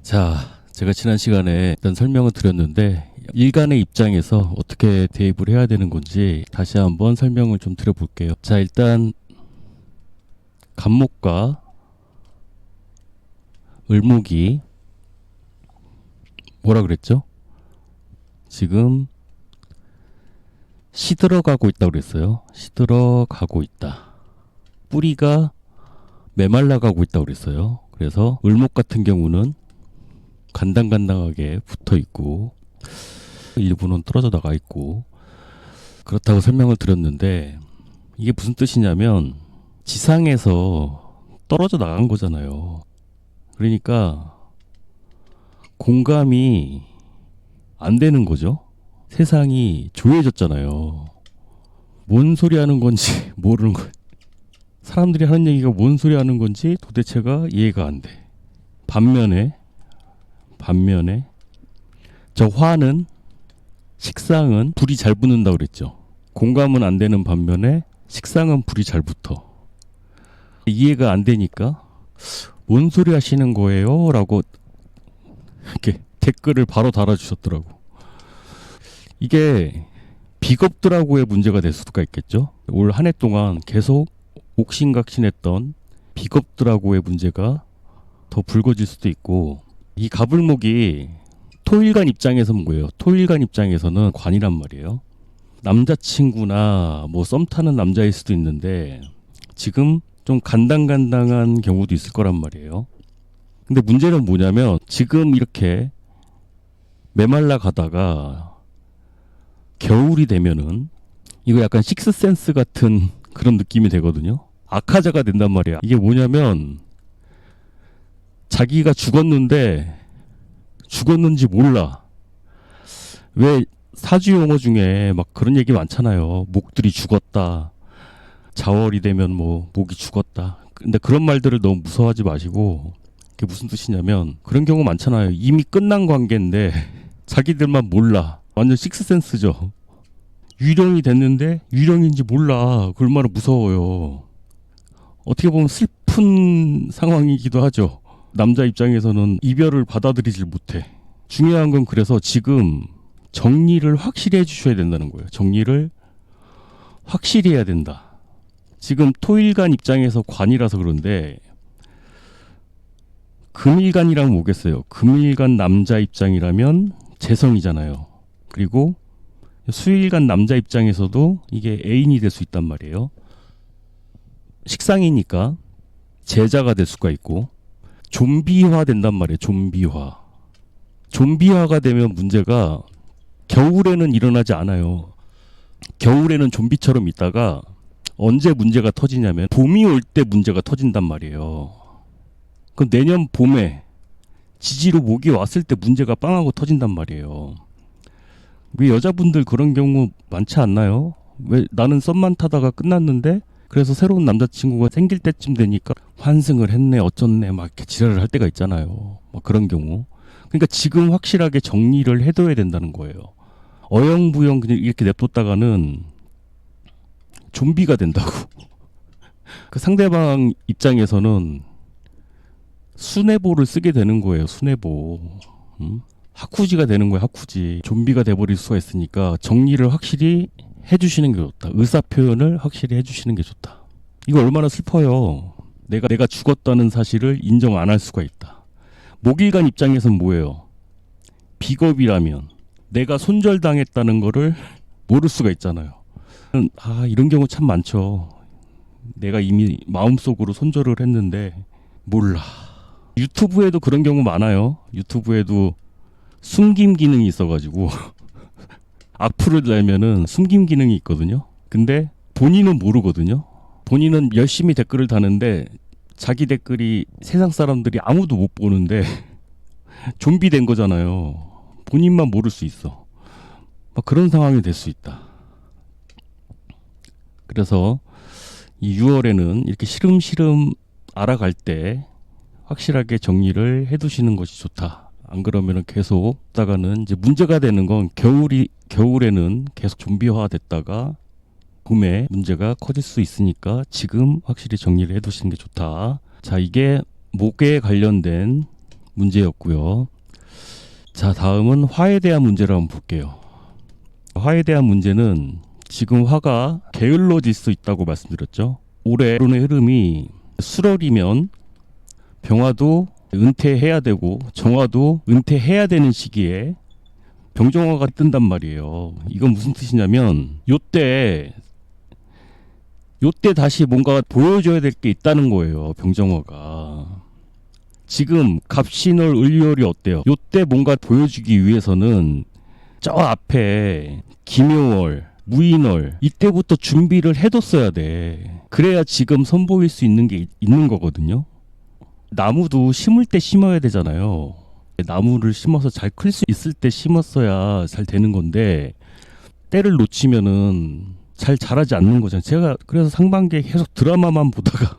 자, 제가 지난 시간에 일단 설명을 드렸는데 일간의 입장에서 어떻게 대입을 해야 되는 건지 다시 한번 설명을 좀 드려볼게요. 자, 일단 간목과 을목이 뭐라 그랬죠? 지금 시들어가고 있다고 그랬어요. 시들어가고 있다. 뿌리가 메말라가고 있다고 그랬어요. 그래서 을목 같은 경우는 간당간당하게 붙어 있고 일부는 떨어져 나가 있고 그렇다고 설명을 드렸는데 이게 무슨 뜻이냐면 지상에서 떨어져 나간 거잖아요. 그러니까 공감이 안 되는 거죠. 세상이 조용해졌잖아요. 뭔 소리 하는 건지 모르는 거예요. 사람들이 하는 얘기가 뭔 소리 하는 건지 도대체가 이해가 안 돼. 반면에 저 화는 식상은 불이 잘 붙는다고 그랬죠. 공감은 안 되는 반면에 식상은 불이 잘 붙어. 이해가 안 되니까 뭔 소리 하시는 거예요? 라고 이렇게 댓글을 바로 달아주셨더라고. 이게 비겁들하고의 문제가 될 수가 있겠죠. 올 한 해 동안 계속 옥신각신했던 비겁들하고의 문제가 더 불거질 수도 있고, 이 가불목이 토일간 입장에서 뭐예요? 토일간 입장에서는 관이란 말이에요. 남자친구나 뭐 썸 타는 남자일 수도 있는데 지금 좀 간당간당한 경우도 있을 거란 말이에요. 근데 문제는 뭐냐면 지금 이렇게 메말라 가다가 겨울이 되면은 이거 약간 식스센스 같은 그런 느낌이 되거든요. 악화자가 된단 말이야. 이게 뭐냐면 자기가 죽었는데 죽었는지 몰라. 왜 사주 용어 중에 막 그런 얘기 많잖아요. 목들이 죽었다. 자월이 되면 뭐 목이 죽었다. 근데 그런 말들을 너무 무서워하지 마시고, 그게 무슨 뜻이냐면 그런 경우 많잖아요. 이미 끝난 관계인데 자기들만 몰라. 완전 식스센스죠. 유령이 됐는데 유령인지 몰라. 그 얼마나 무서워요. 어떻게 보면 슬픈 상황이기도 하죠. 남자 입장에서는 이별을 받아들이질 못해. 중요한 건 그래서 지금 정리를 확실히 해주셔야 된다는 거예요. 정리를 확실히 해야 된다. 지금 토일간 입장에서 관이라서 그런데 금일간이라면 뭐겠어요. 금일간 남자 입장이라면 재성이잖아요. 그리고 수일간 남자 입장에서도 이게 애인이 될 수 있단 말이에요. 식상이니까 제자가 될 수가 있고, 좀비화 된단 말이에요. 좀비화가 되면 문제가 겨울에는 일어나지 않아요. 겨울에는 좀비처럼 있다가 언제 문제가 터지냐면 봄이 올 때 문제가 터진단 말이에요. 그럼 내년 봄에 지지로 목이 왔을 때 문제가 빵하고 터진단 말이에요. 왜 여자분들 그런 경우 많지 않나요? 왜 나는 썸만 타다가 끝났는데 그래서 새로운 남자친구가 생길 때쯤 되니까 환승을 했네 어쩌네 막 이렇게 지랄을 할 때가 있잖아요. 막 그런 경우. 그러니까 지금 확실하게 정리를 해둬야 된다는 거예요. 어영부영 그냥 이렇게 냅뒀다가는 좀비가 된다고. 그 상대방 입장에서는 수뇌보를 쓰게 되는 거예요. 수뇌보. 하쿠지가 되는 거예요. 하쿠지. 좀비가 돼버릴 수가 있으니까 정리를 확실히 해주시는 게 좋다. 의사 표현을 확실히 해주시는 게 좋다. 이거 얼마나 슬퍼요. 내가 죽었다는 사실을 인정 안 할 수가 있다. 목일간 입장에서는 뭐예요? 비겁이라면 내가 손절당했다는 거를 모를 수가 있잖아요. 이런 경우 참 많죠. 내가 이미 마음속으로 손절을 했는데 몰라. 유튜브에도 그런 경우 많아요. 유튜브에도 숨김 기능이 있어가지고 악플을 달면은 숨김 기능이 있거든요. 근데 본인은 모르거든요. 본인은 열심히 댓글을 다는데 자기 댓글이 세상 사람들이 아무도 못 보는데 좀비 된 거잖아요. 본인만 모를 수 있어. 막 그런 상황이 될 수 있다. 그래서 이 6월에는 이렇게 시름시름 알아갈 때 확실하게 정리를 해두시는 것이 좋다. 안 그러면은 계속 다가는 이제 문제가 되는 건 겨울에는 계속 좀비화 됐다가 봄에 문제가 커질 수 있으니까 지금 확실히 정리를 해두시는 게 좋다. 자, 이게 목에 관련된 문제였고요. 자, 다음은 화에 대한 문제를 한번 볼게요. 화에 대한 문제는 지금 화가 게을러질 수 있다고 말씀드렸죠. 올해 론의 흐름이 수월이면 병화도 은퇴해야 되고 정화도 은퇴해야 되는 시기에 병정화가 뜬단 말이에요. 이건 무슨 뜻이냐면 요때 다시 뭔가 보여줘야 될 게 있다는 거예요. 병정화가. 지금 갑신월 을묘월이 어때요? 요때 뭔가 보여주기 위해서는 저 앞에 기묘월, 무인월 이때부터 준비를 해뒀어야 돼. 그래야 지금 선보일 수 있는 게 있는 거거든요. 나무도 심을 때 심어야 되잖아요. 나무를 심어서 잘 클 수 있을 때 심었어야 잘 되는 건데 때를 놓치면은 잘 자라지 않는 거잖아요. 제가 그래서 상반기에 계속 드라마만 보다가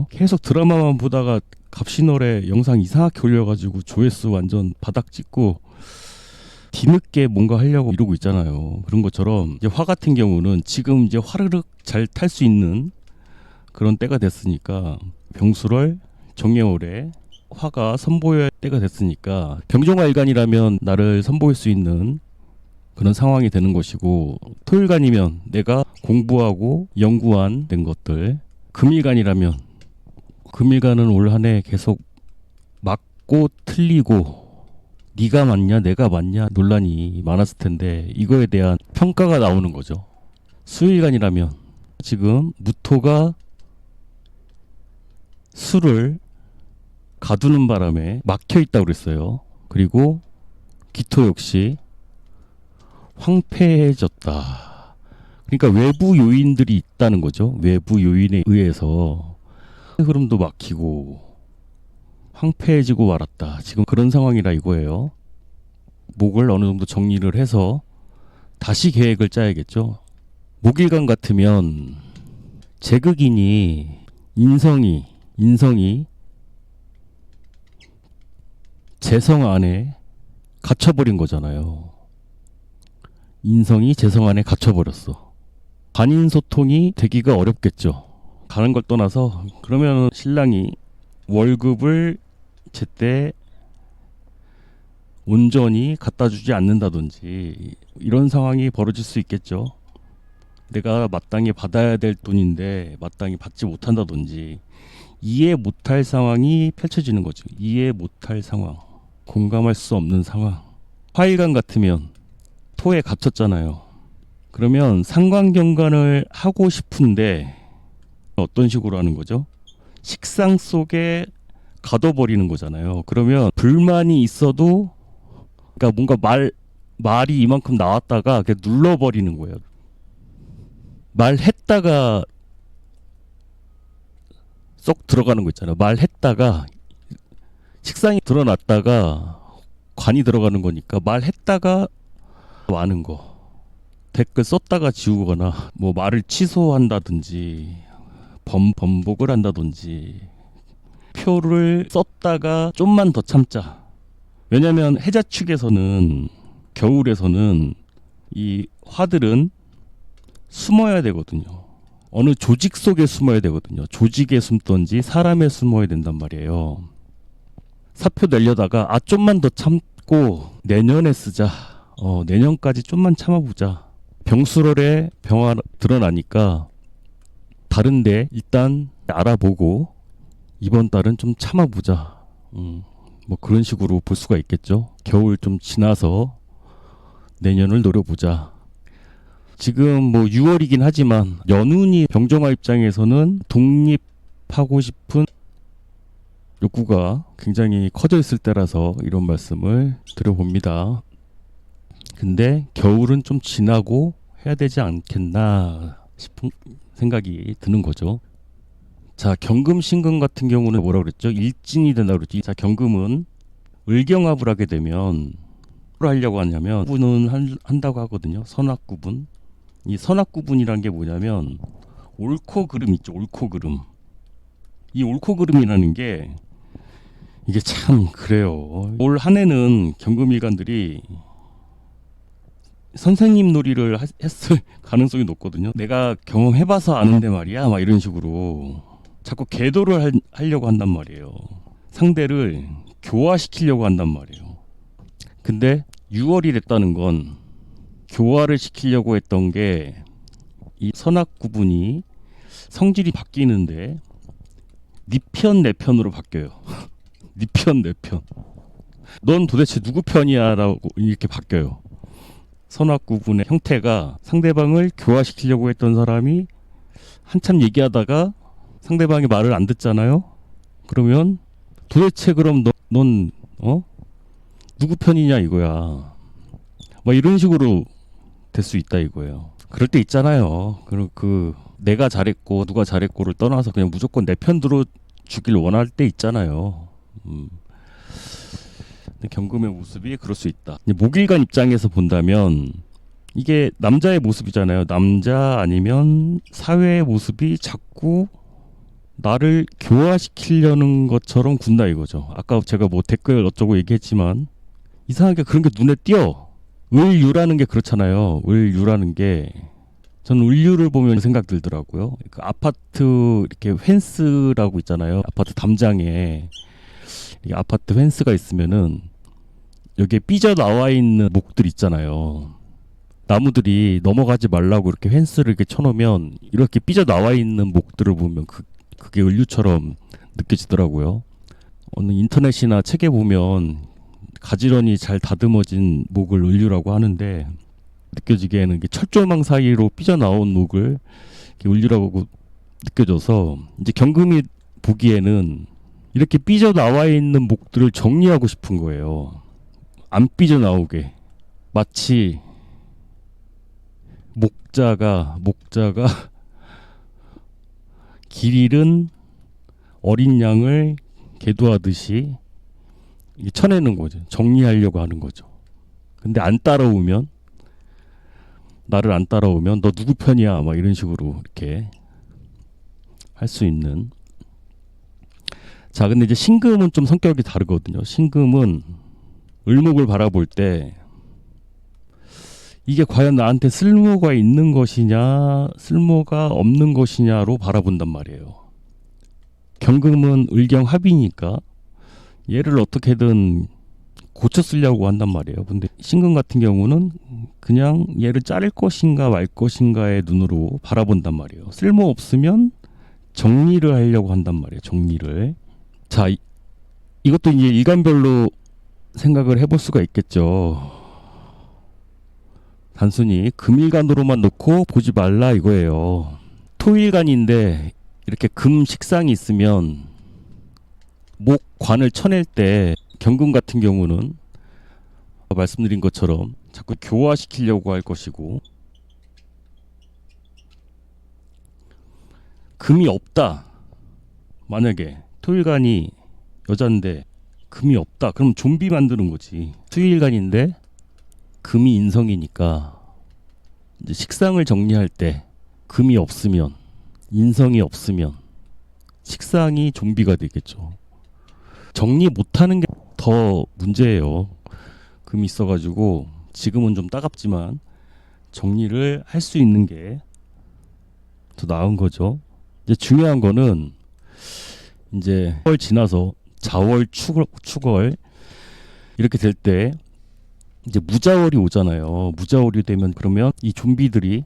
계속 드라마만 보다가 갑신월에 영상 이상하게 올려가지고 조회수 완전 바닥 찍고 뒤늦게 뭔가 하려고 이러고 있잖아요. 그런 것처럼 이제 화 같은 경우는 지금 이제 화르륵 잘 탈 수 있는 그런 때가 됐으니까 병술월, 정예월에 화가 선보여야 때가 됐으니까 병정화일간이라면 나를 선보일 수 있는 그런 상황이 되는 것이고 토일간이면 내가 공부하고 연구한 된 것들 금일간이라면 금일간은 올 한 해 계속 맞고 틀리고 네가 맞냐 내가 맞냐 논란이 많았을 텐데 이거에 대한 평가가 나오는 거죠. 수일간이라면 지금 무토가 수를 가두는 바람에 막혀 있다고 그랬어요. 그리고 기토 역시 황폐해졌다. 그러니까 외부 요인들이 있다는 거죠. 외부 요인에 의해서 흐름도 막히고 황폐해지고 말았다. 지금 그런 상황이라 이거예요. 목을 어느 정도 정리를 해서 다시 계획을 짜야겠죠. 목일간 같으면 제극인이 인성이 재성 안에 갇혀버린 거잖아요. 인성이 재성 안에 갇혀버렸어. 간인소통이 되기가 어렵겠죠. 가는 걸 떠나서 그러면 신랑이 월급을 제때 온전히 갖다 주지 않는다든지 이런 상황이 벌어질 수 있겠죠. 내가 마땅히 받아야 될 돈인데 마땅히 받지 못한다든지 이해 못할 상황이 펼쳐지는 거죠. 이해 못할 상황, 공감할 수 없는 상황. 화일간 같으면 토에 갇혔잖아요. 그러면 상관경관을 하고 싶은데 어떤 식으로 하는 거죠? 식상 속에 가둬버리는 거잖아요. 그러면 불만이 있어도 그러니까 뭔가 말이 이만큼 나왔다가 그냥 눌러버리는 거예요. 말했다가 쏙 들어가는 거 있잖아요. 말했다가 식상이 드러났다가 관이 들어가는 거니까 말했다가 많은 거. 댓글 썼다가 지우거나 뭐 말을 취소한다든지 번복을 한다든지 표를 썼다가 좀만 더 참자. 왜냐하면 해자 측에서는 겨울에서는 이 화들은 숨어야 되거든요. 어느 조직 속에 숨어야 되거든요. 조직에 숨던지 사람에 숨어야 된단 말이에요. 사표 내려다가 좀만 더 참고 내년에 쓰자. 내년까지 좀만 참아보자. 병수월에 병화 드러나니까 다른데 일단 알아보고 이번 달은 좀 참아보자. 뭐 그런 식으로 볼 수가 있겠죠. 겨울 좀 지나서 내년을 노려보자. 지금 뭐 6월이긴 하지만 연운이 병정화 입장에서는 독립하고 싶은 욕구가 굉장히 커져 있을 때라서 이런 말씀을 드려봅니다. 근데 겨울은 좀 지나고 해야 되지 않겠나 싶은 생각이 드는 거죠. 자, 경금 신금 같은 경우는 뭐라 그랬죠? 일진이 된다고 그랬지. 자, 경금은 을경합을 하게 되면 뭘 하려고 하냐면 구분은 한다고 하거든요. 선악구분. 이 선악구분이란 게 뭐냐면 옳고 그름 있죠. 옳고 그름. 이 옳고 그름이라는 게 이게 참 그래요. 올 한 해는 경금일간들이 선생님 놀이를 했을 가능성이 높거든요. 내가 경험해봐서 아는데 말이야 막 이런 식으로 자꾸 계도를 하려고 한단 말이에요. 상대를 교화시키려고 한단 말이에요. 근데 6월이 됐다는 건 교화를 시키려고 했던 게 이 선악구분이 성질이 바뀌는데 네 편 내 편으로 바뀌어요. 네 편 내 편. 넌 도대체 누구 편이야? 라고 이렇게 바뀌어요. 선악구분의 형태가 상대방을 교화시키려고 했던 사람이 한참 얘기하다가 상대방이 말을 안 듣잖아요. 그러면 도대체 그럼 넌 누구 편이냐 이거야. 뭐 이런 식으로 될 수 있다 이거예요. 그럴 때 있잖아요. 그 내가 잘했고 누가 잘했고를 떠나서 그냥 무조건 내 편 들어주길 원할 때 있잖아요. 경금의 모습이 그럴 수 있다. 목일간 입장에서 본다면 이게 남자의 모습이잖아요. 남자 아니면 사회의 모습이 자꾸 나를 교화시키려는 것처럼 군다 이거죠. 아까 제가 뭐 댓글 어쩌고 얘기했지만 이상하게 그런 게 눈에 띄어. 을유라는 게 그렇잖아요. 을유라는 게 저는 을유를 보면 생각 들더라고요. 그 아파트 이렇게 펜스라고 있잖아요. 아파트 담장에 이게 아파트 펜스가 있으면은 여기에 삐져 나와 있는 목들 있잖아요. 나무들이 넘어가지 말라고 이렇게 펜스를 이렇게 쳐놓으면 이렇게 삐져 나와 있는 목들을 보면 그게 을유처럼 느껴지더라고요. 어느 인터넷이나 책에 보면 가지런히 잘 다듬어진 목을 을유라고 하는데 느껴지기에는 철조망 사이로 삐져나온 목을 을유라고 느껴져서 이제 경금이 보기에는 이렇게 삐져나와 있는 목들을 정리하고 싶은 거예요. 안 삐져나오게. 마치 목자가 길 잃은 어린 양을 계도하듯이 쳐내는 거죠. 정리하려고 하는 거죠. 근데 나를 안 따라오면 너 누구 편이야? 막 이런 식으로 이렇게 할 수 있는. 자, 근데 이제 신금은 좀 성격이 다르거든요. 신금은 을목을 바라볼 때 이게 과연 나한테 쓸모가 있는 것이냐, 쓸모가 없는 것이냐로 바라본단 말이에요. 경금은 을경합이니까 얘를 어떻게든 고쳐 쓰려고 한단 말이에요. 근데 신금 같은 경우는 그냥 얘를 자를 것인가 말 것인가의 눈으로 바라본단 말이에요. 쓸모 없으면 정리를 하려고 한단 말이에요. 정리를. 자, 이것도 이제 일간별로 생각을 해볼 수가 있겠죠. 단순히 금일간으로만 놓고 보지 말라 이거예요. 토일간인데 이렇게 금 식상이 있으면 목관을 쳐낼 때 경금 같은 경우는 말씀드린 것처럼 자꾸 교화시키려고 할 것이고, 금이 없다. 만약에 토일간이 여잔데 금이 없다. 그럼 좀비 만드는 거지. 수일간인데 금이 인성이니까 이제 식상을 정리할 때 금이 없으면, 인성이 없으면 식상이 좀비가 되겠죠. 정리 못하는 게 더 문제예요. 금이 있어가지고 지금은 좀 따갑지만 정리를 할 수 있는 게 더 나은 거죠. 이제 중요한 거는 이제 10월 지나서 자월, 축월 이렇게 될 때 이제 무자월이 오잖아요. 무자월이 되면 그러면 이 좀비들이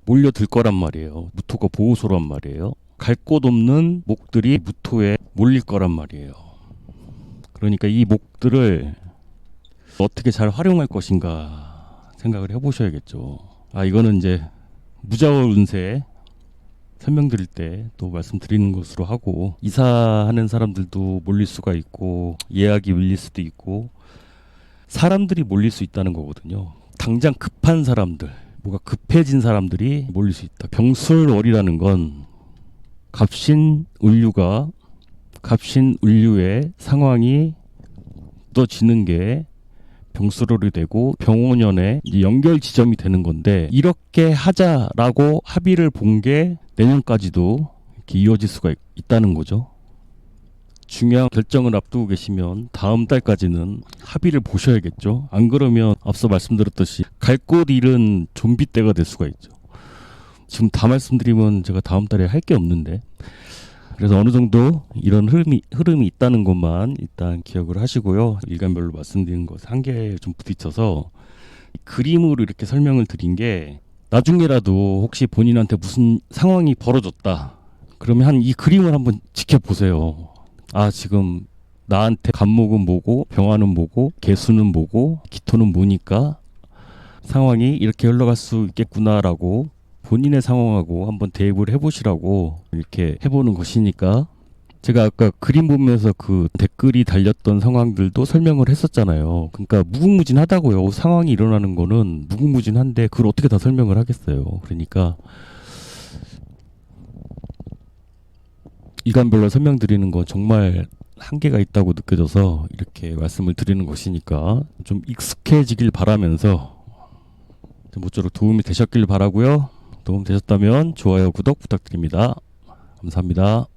몰려들 거란 말이에요. 무토가 보호소란 말이에요. 갈 곳 없는 목들이 무토에 몰릴 거란 말이에요. 그러니까 이 목들을 어떻게 잘 활용할 것인가 생각을 해보셔야겠죠. 이거는 이제 무자월 운세 설명드릴 때 또 말씀드리는 것으로 하고, 이사하는 사람들도 몰릴 수가 있고 예약이 밀릴 수도 있고 사람들이 몰릴 수 있다는 거거든요. 당장 급한 사람들, 뭐가 급해진 사람들이 몰릴 수 있다. 병술월이라는 건 갑신을류가 갑신을류의 상황이 떠지는 게 병술월이 되고 병오년의 연결 지점이 되는 건데, 이렇게 하자라고 합의를 본 게 내년까지도 이렇게 이어질 수가 있다는 거죠. 중요한 결정을 앞두고 계시면 다음 달까지는 합의를 보셔야겠죠. 안 그러면 앞서 말씀드렸듯이 갈 곳 잃은 좀비 때가 될 수가 있죠. 지금 다 말씀드리면 제가 다음 달에 할 게 없는데, 그래서 어느 정도 이런 흐름이 있다는 것만 일단 기억을 하시고요. 일간별로 말씀드리는 것 한계에 좀 부딪혀서 그림으로 이렇게 설명을 드린 게 나중에라도 혹시 본인한테 무슨 상황이 벌어졌다. 그러면 한 이 그림을 한번 지켜보세요. 아, 지금 나한테 간목은 뭐고 병화는 뭐고 개수는 뭐고 기토는 뭐니까 상황이 이렇게 흘러갈 수 있겠구나라고 본인의 상황하고 한번 대입을 해보시라고 이렇게 해보는 것이니까 제가 아까 그림 보면서 그 댓글이 달렸던 상황들도 설명을 했었잖아요. 그러니까 무궁무진하다고요. 상황이 일어나는 거는 무궁무진한데 그걸 어떻게 다 설명을 하겠어요. 그러니까 일간별로 설명드리는 건 정말 한계가 있다고 느껴져서 이렇게 말씀을 드리는 것이니까 좀 익숙해지길 바라면서 모쪼록 도움이 되셨길 바라고요. 도움 되셨다면 좋아요, 구독 부탁드립니다. 감사합니다.